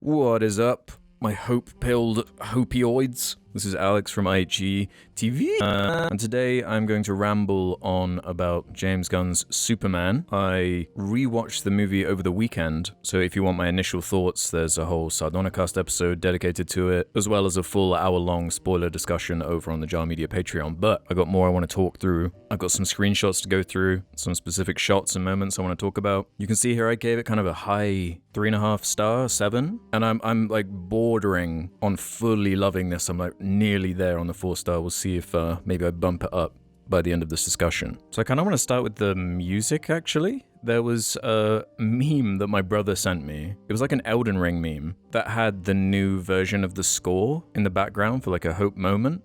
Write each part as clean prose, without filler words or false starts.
What is up, my hope-pilled hopioids? This is Alex from IHE TV, and today I'm going to ramble on about James Gunn's Superman. I rewatched the movie over the weekend, so if you want my initial thoughts, there's a whole Sardonicast episode dedicated to it, as well as a full hour-long spoiler discussion over on the Jar Media Patreon, but I got more I want to talk through. I've got some screenshots to go through, some specific shots and moments I want to talk about. You can see here I gave it kind of a high 3.5 star, 7, and I'm like bordering on fully loving this. I'm like nearly there on the 4 star. We'll see if maybe I bump it up by the end of this discussion. So I kind of want to start with the music, actually. There was a meme that my brother sent me. It was like an Elden Ring meme that had the new version of the score in the background for like a hope moment.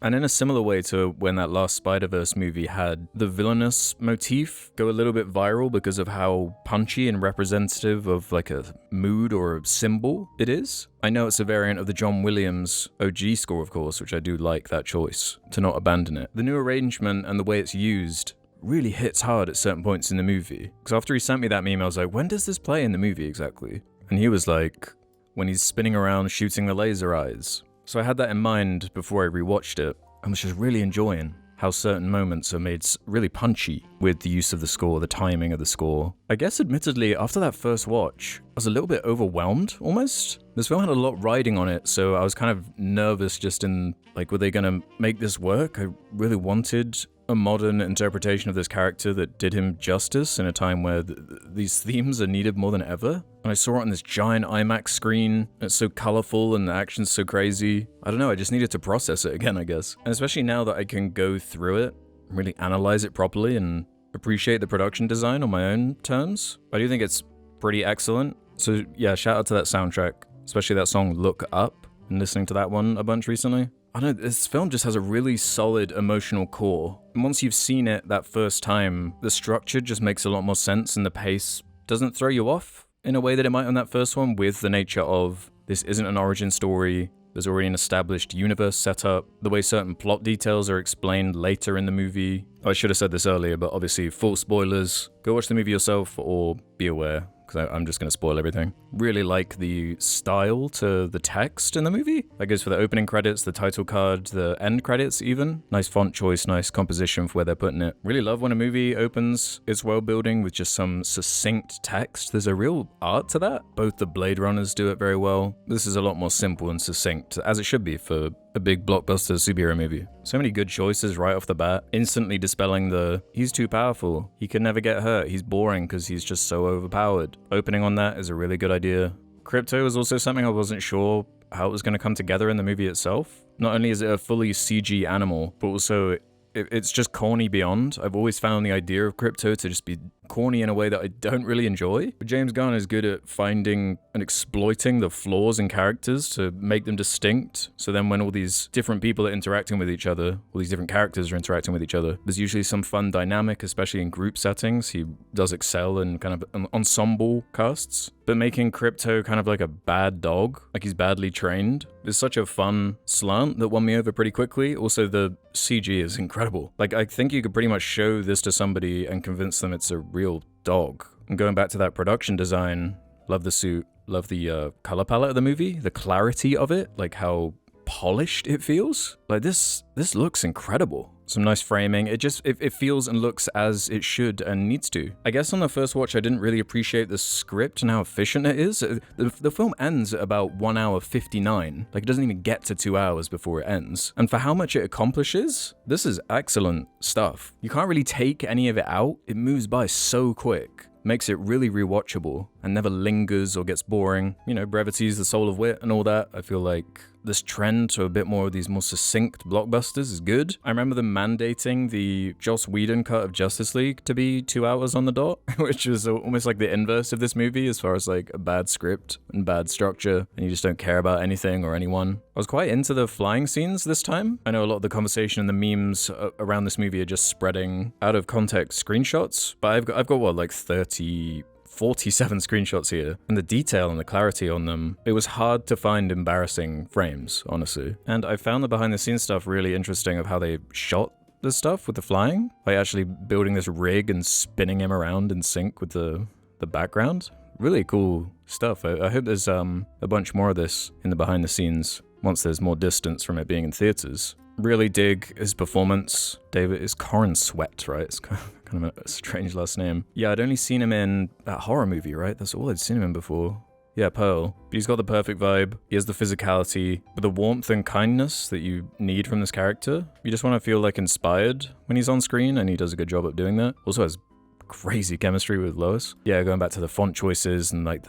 And in a similar way to when that last Spider-Verse movie had the villainous motif go a little bit viral because of how punchy and representative of like a mood or a symbol it is. I know it's a variant of the John Williams OG score, of course, which I do like that choice, to not abandon it. The new arrangement and the way it's used really hits hard at certain points in the movie. Because after he sent me that meme, I was like, when does this play in the movie exactly? And he was like, when he's spinning around shooting the laser eyes. So I had that in mind before I rewatched it, and was just really enjoying how certain moments are made really punchy with the use of the score, the timing of the score. I guess admittedly, after that first watch, I was a little bit overwhelmed, almost. This film had a lot riding on it, so I was kind of nervous just in, like, were they gonna make this work? I really wanted a modern interpretation of this character that did him justice in a time where these themes are needed more than ever. And I saw it on this giant IMAX screen. It's so colorful and the action's so crazy. I don't know, I just needed to process it again, I guess. And especially now that I can go through it, really analyze it properly and appreciate the production design on my own terms, I do think it's pretty excellent. So yeah, shout out to that soundtrack, especially that song Look Up, and listening to that one a bunch recently. I don't know, this film just has a really solid emotional core. And once you've seen it that first time, the structure just makes a lot more sense and the pace doesn't throw you off in a way that it might on that first one, with the nature of this isn't an origin story, there's already an established universe set up, the way certain plot details are explained later in the movie. I should have said this earlier, but obviously full spoilers. Go watch the movie yourself or be aware, because I'm just going to spoil everything. Really like the style to the text in the movie. That goes for the opening credits, the title card, the end credits even. Nice font choice, nice composition for where they're putting it. Really love when a movie opens its world building with just some succinct text. There's a real art to that. Both the Blade Runners do it very well. This is a lot more simple and succinct, as it should be for a big blockbuster superhero movie. So many good choices right off the bat, instantly dispelling the, he's too powerful, he can never get hurt, he's boring because he's just so overpowered. Opening on that is a really good idea. Crypto is also something I wasn't sure how it was going to come together in the movie itself. Not only is it a fully CG animal, but also it's just corny beyond. I've always found the idea of Crypto to just be corny in a way that I don't really enjoy. But James Gunn is good at finding and exploiting the flaws in characters to make them distinct. So then when all these different people are interacting with each other, all these different characters are interacting with each other, there's usually some fun dynamic, especially in group settings. He does excel in kind of ensemble casts. But making Crypto kind of like a bad dog, like he's badly trained, is such a fun slant that won me over pretty quickly. Also, the CG is incredible. Like, I think you could pretty much show this to somebody and convince them it's a real dog. And going back to that production design, love the suit, love the color palette of the movie, the clarity of it, like how polished it feels. Like this looks incredible. Some nice framing. It feels and looks as it should and needs to. I guess on the first watch, I didn't really appreciate the script and how efficient it is. The film ends at about 1 hour 59. Like, it doesn't even get to 2 hours before it ends. And for how much it accomplishes, this is excellent stuff. You can't really take any of it out. It moves by so quick. Makes it really rewatchable and never lingers or gets boring. You know, brevity is the soul of wit and all that. I feel like this trend to a bit more of these more succinct blockbusters is good. I remember them mandating the Joss Whedon cut of Justice League to be 2 hours on the dot, which is almost like the inverse of this movie as far as like a bad script and bad structure, and you just don't care about anything or anyone. I was quite into the flying scenes this time. I know a lot of the conversation and the memes around this movie are just spreading out of context screenshots, but I've got what, like 47 screenshots here, and the detail and the clarity on them, it was hard to find embarrassing frames, honestly. And I found the behind the scenes stuff really interesting of how they shot this stuff with the flying, like actually building this rig and spinning him around in sync with the the background. Really cool stuff. I hope there's a bunch more of this in the behind the scenes once there's more distance from it being in theaters. Really dig his performance. David is Corin Sweat, right? It's kind of a strange last name. Yeah, I'd only seen him in that horror movie, right? That's all I'd seen him in before. Yeah, Pearl. But he's got the perfect vibe. He has the physicality, with the warmth and kindness that you need from this character. You just want to feel like inspired when he's on screen, and he does a good job at doing that. Also has crazy chemistry with Lois. Yeah, going back to the font choices and like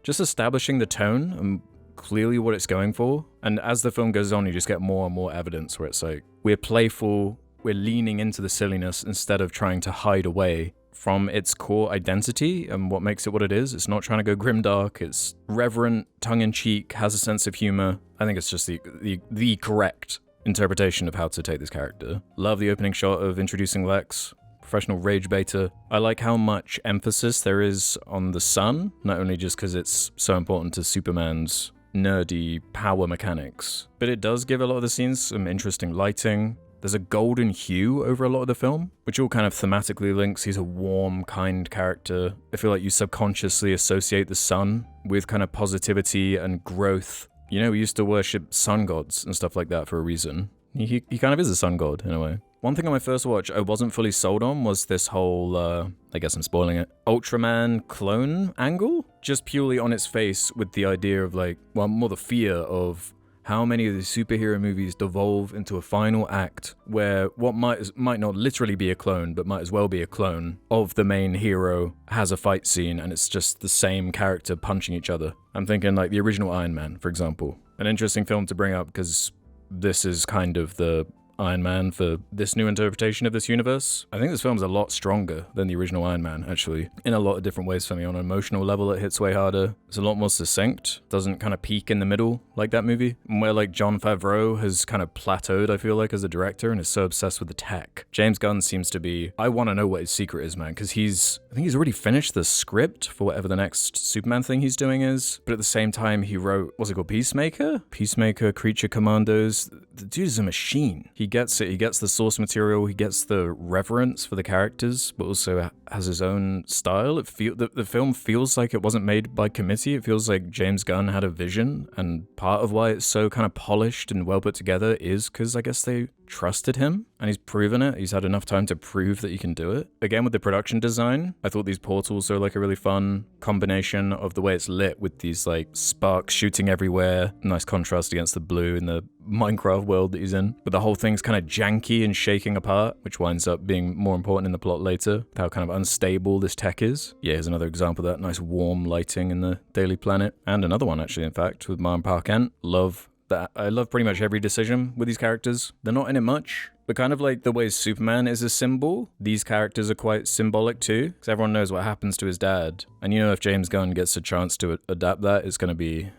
just establishing the tone and clearly what it's going for. And as the film goes on, you just get more and more evidence where it's like, we're playful, we're leaning into the silliness instead of trying to hide away from its core identity and what makes it what it is. It's not trying to go grimdark, it's reverent, tongue-in-cheek, has a sense of humor. I think it's just the correct interpretation of how to take this character. Love the opening shot of introducing Lex. Professional rage baiter. I like how much emphasis there is on the sun, not only just because it's so important to Superman's nerdy power mechanics, but it does give a lot of the scenes some interesting lighting. There's a golden hue over a lot of the film, which all kind of thematically links. He's a warm, kind character. I feel like you subconsciously associate the sun with kind of positivity and growth. You know, we used to worship sun gods and stuff like that for a reason. He kind of is a sun god in a way. One thing on my first watch I wasn't fully sold on was this whole, I guess I'm spoiling it, Ultraman clone angle? Just purely on its face with the idea of like, well, more the fear of how many of these superhero movies devolve into a final act where what might not literally be a clone, but might as well be a clone of the main hero has a fight scene and it's just the same character punching each other. I'm thinking like the original Iron Man, for example. An interesting film to bring up because this is kind of the Iron Man for this new interpretation of this universe. I think this film's a lot stronger than the original Iron Man, actually, in a lot of different ways for me. On an emotional level, it hits way harder. It's a lot more succinct, doesn't kind of peak in the middle like that movie. And where like Jon Favreau has kind of plateaued, I feel like, as a director and is so obsessed with the tech. James Gunn seems to be, I want to know what his secret is, man, because I think he's already finished the script for whatever the next Superman thing he's doing is, but at the same time, he wrote, what's it called, Peacemaker, Creature Commandos. The dude is a machine. He gets it. He gets the source material. He gets the reverence for the characters, but also has his own style. The film feels like it wasn't made by committee. It feels like James Gunn had a vision, and part of why it's so kind of polished and well put together is because I guess they trusted him, and he's proven it. He's had enough time to prove that he can do it. Again, with the production design, I thought these portals are like a really fun combination of the way it's lit with these like sparks shooting everywhere. Nice contrast against the blue in the Minecraft world that he's in. But the whole thing's kind of janky and shaking apart, which winds up being more important in the plot later, how kind of unstable this tech is. Yeah, here's another example of that nice warm lighting in the Daily Planet. And another one, actually, in fact, with Mara Park Kent. I love pretty much every decision with these characters. They're not in it much, but kind of like the way Superman is a symbol, these characters are quite symbolic too, because everyone knows what happens to his dad. And you know, if James Gunn gets a chance to adapt that, it's gonna be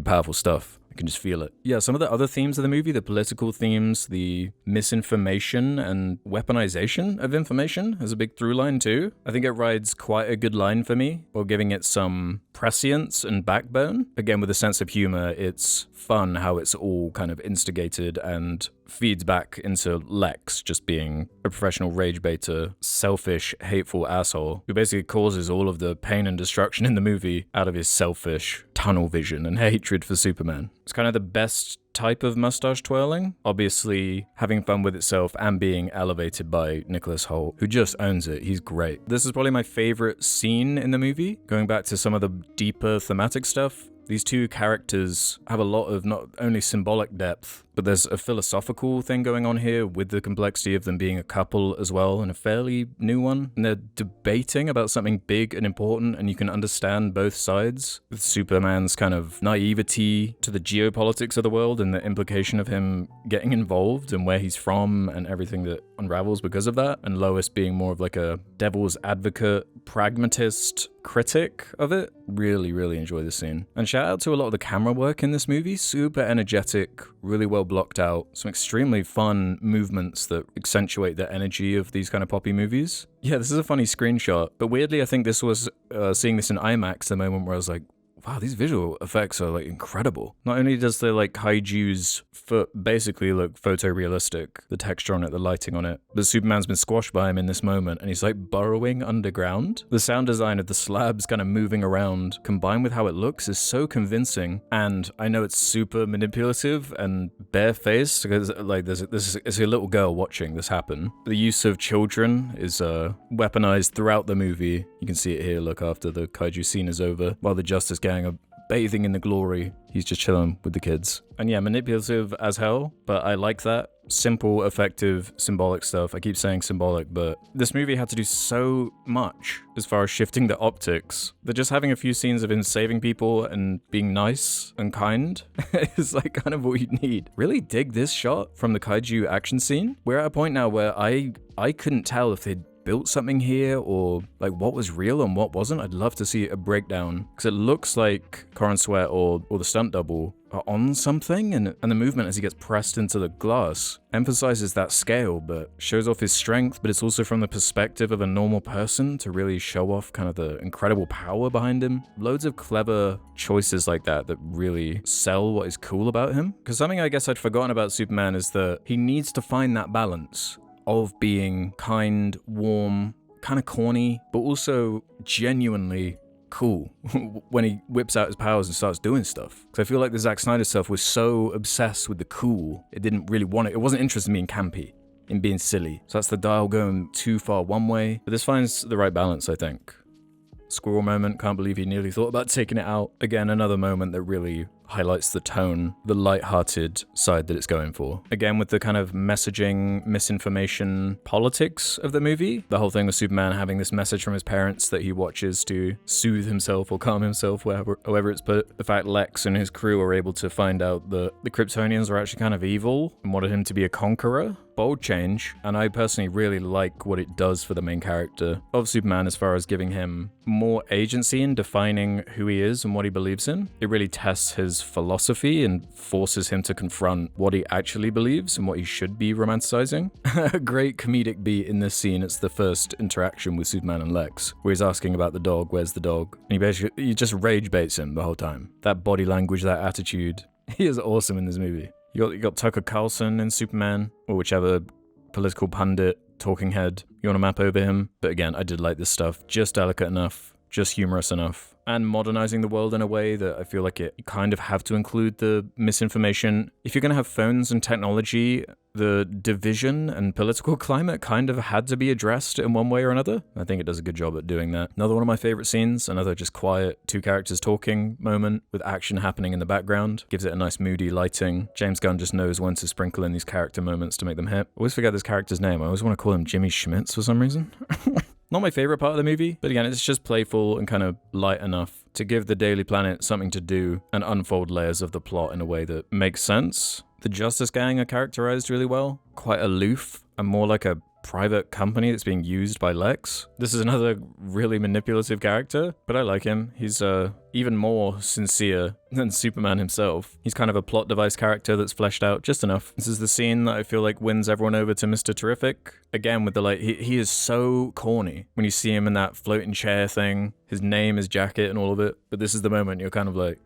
powerful stuff. I can just feel it. Yeah, some of the other themes of the movie, the political themes, the misinformation and weaponization of information is a big through line too. I think it rides quite a good line for me, while giving it some prescience and backbone. Again, with a sense of humor, it's fun how it's all kind of instigated and feeds back into Lex just being a professional rage baiter, selfish, hateful asshole who basically causes all of the pain and destruction in the movie out of his selfish tunnel vision and hatred for Superman. It's kind of the best type of mustache twirling, obviously having fun with itself and being elevated by Nicholas Hoult, who just owns it. He's great. This is probably my favorite scene in the movie. Going back to some of the deeper thematic stuff, these two characters have a lot of not only symbolic depth, but there's a philosophical thing going on here with the complexity of them being a couple as well, and a fairly new one. And they're debating about something big and important, and you can understand both sides. With Superman's kind of naivety to the geopolitics of the world and the implication of him getting involved and where he's from and everything that unravels because of that. And Lois being more of like a devil's advocate, pragmatist critic of it. Really, really enjoy this scene. And shout out to a lot of the camera work in this movie. Super energetic, really well blocked out. Some extremely fun movements that accentuate the energy of these kind of poppy movies. Yeah, this is a funny screenshot, but weirdly I think this was seeing this in IMAX, the moment where I was like, wow, these visual effects are like incredible. Not only does the like kaiju's foot basically look photorealistic, the texture on it, the lighting on it, but Superman's been squashed by him in this moment and he's like burrowing underground. The sound design of the slabs kind of moving around combined with how it looks is so convincing. And I know it's super manipulative and barefaced because like there's a little girl watching this happen. The use of children is weaponized throughout the movie. You can see it here, look, after the kaiju scene is over, while the Justice Gang are bathing in the glory. He's just chilling with the kids. And yeah, manipulative as hell, but I like that. Simple, effective, symbolic stuff. I keep saying symbolic, but this movie had to do so much as far as shifting the optics that just having a few scenes of him saving people and being nice and kind is like kind of what you need. Really dig this shot from the kaiju action scene. We're at a point now where I couldn't tell if they'd built something here or like what was real and what wasn't. I'd love to see a breakdown because it looks like Corin Sweat or the stunt double are on something, and the movement as he gets pressed into the glass emphasizes that scale but shows off his strength, but it's also from the perspective of a normal person to really show off kind of the incredible power behind him. Loads of clever choices like that really sell what is cool about him. Because something I guess I'd forgotten about Superman is that he needs to find that balance of being kind, warm, kind of corny, but also genuinely cool when he whips out his powers and starts doing stuff. Because I feel like the Zack Snyder stuff was so obsessed with the cool, it didn't really want it. It wasn't interested in being campy, in being silly. So that's the dial going too far one way. But this finds the right balance, I think. Squirrel moment, can't believe he nearly thought about taking it out. Again, another moment that really highlights the tone, the light-hearted side that it's going for. Again, with the kind of messaging, misinformation, politics of the movie. The whole thing with Superman having this message from his parents that he watches to soothe himself or calm himself, however it's put. The fact Lex and his crew are able to find out that the Kryptonians are actually kind of evil and wanted him to be a conqueror. Bold change, and I personally really like what it does for the main character of Superman as far as giving him more agency in defining who he is and what he believes in. It really tests his philosophy and forces him to confront what he actually believes and what he should be romanticizing. A great comedic beat in this scene, it's the first interaction with Superman and Lex, where he's asking about the dog, where's the dog? And he just rage baits him the whole time. That body language, that attitude, he is awesome in this movie. You got Tucker Carlson in Superman, or whichever political pundit, talking head you want to map over him. But again, I did like this stuff. Just delicate enough, just humorous enough. And modernizing the world in a way that I feel like you kind of have to include the misinformation. If you're going to have phones and technology, the division and political climate kind of had to be addressed in one way or another. I think it does a good job at doing that. Another one of my favorite scenes, another just quiet, two characters talking moment with action happening in the background. Gives it a nice moody lighting. James Gunn just knows when to sprinkle in these character moments to make them hit. I always forget this character's name. I always want to call him Jimmy Schmitz for some reason. Not my favorite part of the movie, but again, it's just playful and kind of light enough to give the Daily Planet something to do and unfold layers of the plot in a way that makes sense. The Justice Gang are characterized really well, quite aloof and more like a private company that's being used by Lex. This is another really manipulative character, but I like him. He's even more sincere than Superman himself. He's kind of a plot device character that's fleshed out just enough. This is the scene that I feel like wins everyone over to Mr. Terrific. Again, with the like, he is so corny when you see him in that floating chair thing, his name, his jacket and all of it. But this is the moment you're kind of like,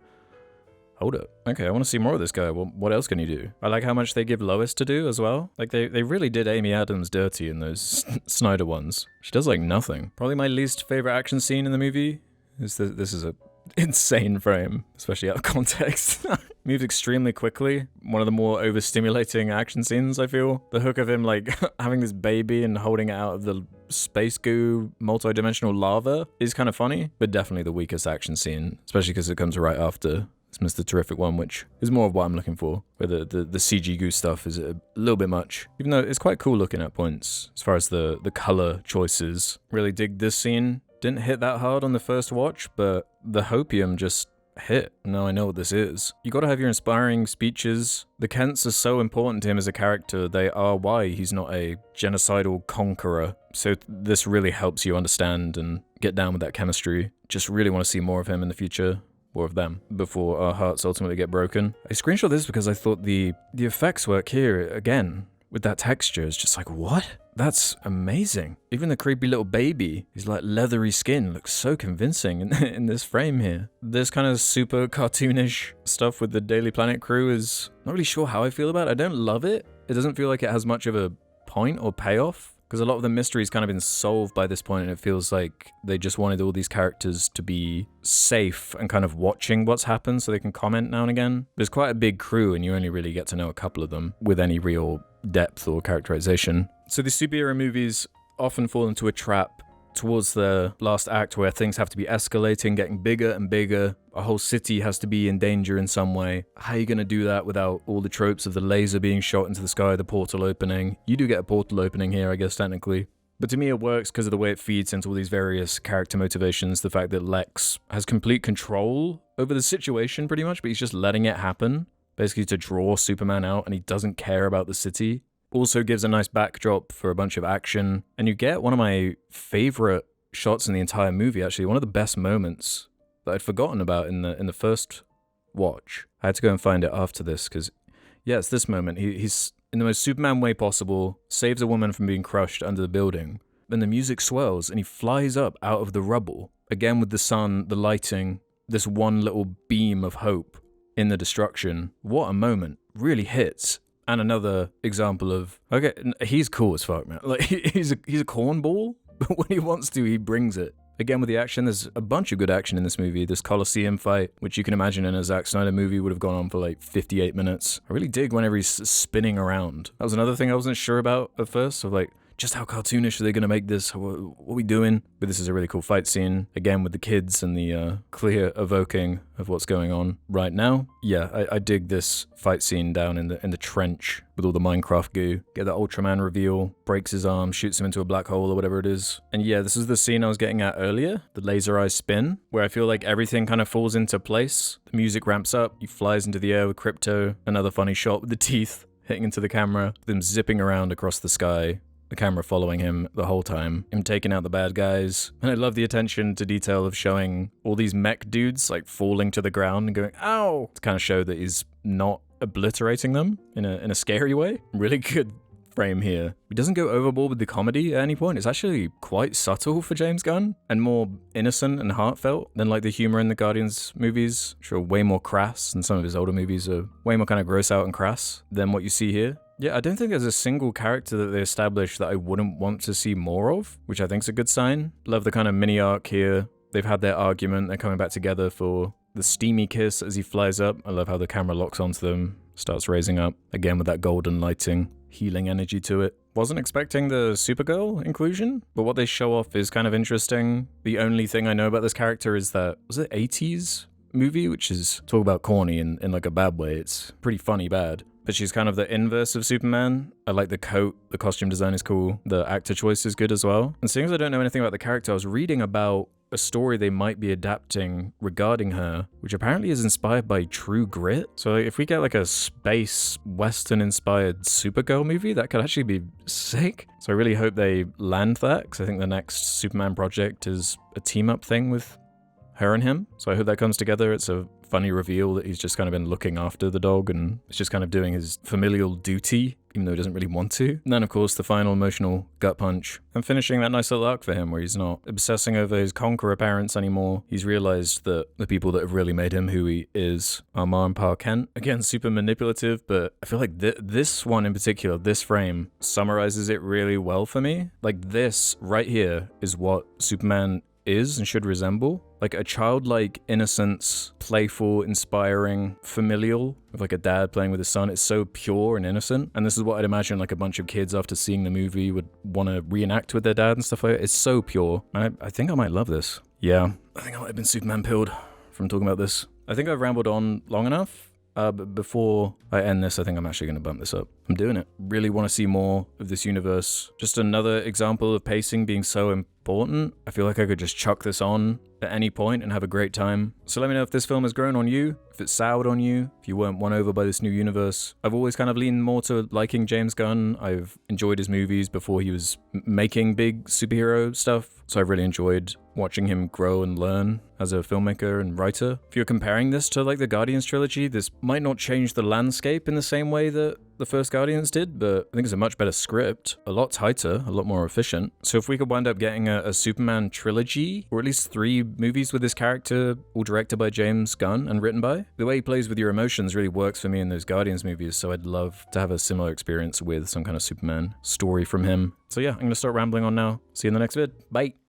hold up. Okay, I want to see more of this guy. Well, what else can he do? I like how much they give Lois to do as well. Like, they really did Amy Adams dirty in those Snyder ones. She does, like, nothing. Probably my least favorite action scene in the movie is this is a insane frame, especially out of context. Moves extremely quickly. One of the more overstimulating action scenes, I feel. The hook of him, like, having this baby and holding it out of the space goo multi-dimensional lava is kind of funny, but definitely the weakest action scene, especially because it comes right after it's Mr. Terrific one, which is more of what I'm looking for, where the CG goo stuff is a little bit much, even though it's quite cool looking at points as far as the color choices. Really dig this scene. Didn't hit that hard on the first watch, but the hopium just hit. Now I know what this is. You gotta have your inspiring speeches. The Kents are so important to him as a character. They are why he's not a genocidal conqueror. So this really helps you understand and get down with that chemistry. Just really want to see more of him in the future. Or of them, before our hearts ultimately get broken. I screenshot this because I thought the effects work here, again, with that texture is just like, what? That's amazing. Even the creepy little baby, his like leathery skin looks so convincing in this frame here. This kind of super cartoonish stuff with the Daily Planet crew is not really sure how I feel about it. I don't love it. It doesn't feel like it has much of a point or payoff, because a lot of the mystery's kind of been solved by this point, and it feels like they just wanted all these characters to be safe and kind of watching what's happened so they can comment now and again. There's quite a big crew, and you only really get to know a couple of them with any real depth or characterization. So these superhero movies often fall into a trap towards the last act where things have to be escalating, getting bigger and bigger. A whole city has to be in danger in some way. How are you going to do that without all the tropes of the laser being shot into the sky, the portal opening? You do get a portal opening here, I guess, technically. But to me, it works because of the way it feeds into all these various character motivations. The fact that Lex has complete control over the situation, pretty much, but he's just letting it happen, basically to draw Superman out, and he doesn't care about the city. Also gives a nice backdrop for a bunch of action, and you get one of my favorite shots in the entire movie, actually, one of the best moments that I'd forgotten about in the first watch. I had to go and find it after this, because, yeah, it's this moment. He's, in the most Superman way possible, saves a woman from being crushed under the building. Then the music swells, and he flies up out of the rubble, again with the sun, the lighting, this one little beam of hope in the destruction. What a moment. Really hits. And another example of, okay, he's cool as fuck, man. Like, he's a cornball, but when he wants to, he brings it. Again, with the action, there's a bunch of good action in this movie. This Coliseum fight, which you can imagine in a Zack Snyder movie would have gone on for like 58 minutes. I really dig whenever he's spinning around. That was another thing I wasn't sure about at first, of like, just how cartoonish are they going to make this? What are we doing? But this is a really cool fight scene, again with the kids and the clear evoking of what's going on right now. Yeah, I dig this fight scene down in the trench with all the Minecraft goo. Get that Ultraman reveal, breaks his arm, shoots him into a black hole or whatever it is. And yeah, this is the scene I was getting at earlier, the laser eye spin, where I feel like everything kind of falls into place. The music ramps up, he flies into the air with Crypto, another funny shot with the teeth hitting into the camera, them zipping around across the sky. The camera following him the whole time, him taking out the bad guys. And I love the attention to detail of showing all these mech dudes like falling to the ground and going, ow, to kind of show that he's not obliterating them in a scary way. Really good frame here. He doesn't go overboard with the comedy at any point. It's actually quite subtle for James Gunn and more innocent and heartfelt than like the humor in the Guardians movies, which are way more crass, and some of his older movies are way more kind of gross out and crass than what you see here. Yeah, I don't think there's a single character that they established that I wouldn't want to see more of, which I think is a good sign. Love the kind of mini arc here. They've had their argument. They're coming back together for the steamy kiss as he flies up. I love how the camera locks onto them, starts raising up, again with that golden lighting, healing energy to it. Wasn't expecting the Supergirl inclusion, but what they show off is kind of interesting. The only thing I know about this character is that, was it 80s movie, which is talk about corny in like a bad way. It's pretty funny bad. But she's kind of the inverse of Superman. I like the coat, the costume design is cool, the actor choice is good as well. And seeing as I don't know anything about the character, I was reading about a story they might be adapting regarding her, which apparently is inspired by True Grit. So if we get like a space western-inspired Supergirl movie, that could actually be sick. So I really hope they land that, because I think the next Superman project is a team-up thing with her and him. So I hope that comes together. It's a funny reveal that he's just kind of been looking after the dog and it's just kind of doing his familial duty, even though he doesn't really want to. And then, of course, the final emotional gut punch and finishing that nice little arc for him where he's not obsessing over his conqueror parents anymore. He's realized that the people that have really made him who he is are Ma and Pa Kent. Again, super manipulative, but I feel like this one in particular, this frame, summarizes it really well for me. Like, this right here is what Superman is and should resemble. Like a childlike innocence, playful, inspiring, familial, with like a dad playing with his son. It's so pure and innocent. And this is what I'd imagine like a bunch of kids after seeing the movie would want to reenact with their dad and stuff like that. It's so pure. And I think I might love this. Yeah, I think I might have been Superman pilled from talking about this. I think I've rambled on long enough. But before I end this, I think I'm actually going to bump this up. I'm doing it. Really want to see more of this universe. Just another example of pacing being so important. I feel like I could just chuck this on at any point and have a great time. So let me know if this film has grown on you, if it soured on you, if you weren't won over by this new universe. I've always kind of leaned more to liking James Gunn. I've enjoyed his movies before he was making big superhero stuff. So I've really enjoyed watching him grow and learn as a filmmaker and writer. If you're comparing this to like the Guardians trilogy, this might not change the landscape in the same way that the first Guardians did, but I think it's a much better script, a lot tighter, a lot more efficient. So if we could wind up getting a Superman trilogy, or at least 3 movies with this character, all directed by James Gunn and written by, the way he plays with your emotions really works for me in those Guardians movies, so I'd love to have a similar experience with some kind of Superman story from him. So yeah, I'm gonna start rambling on now. See you in the next vid. Bye!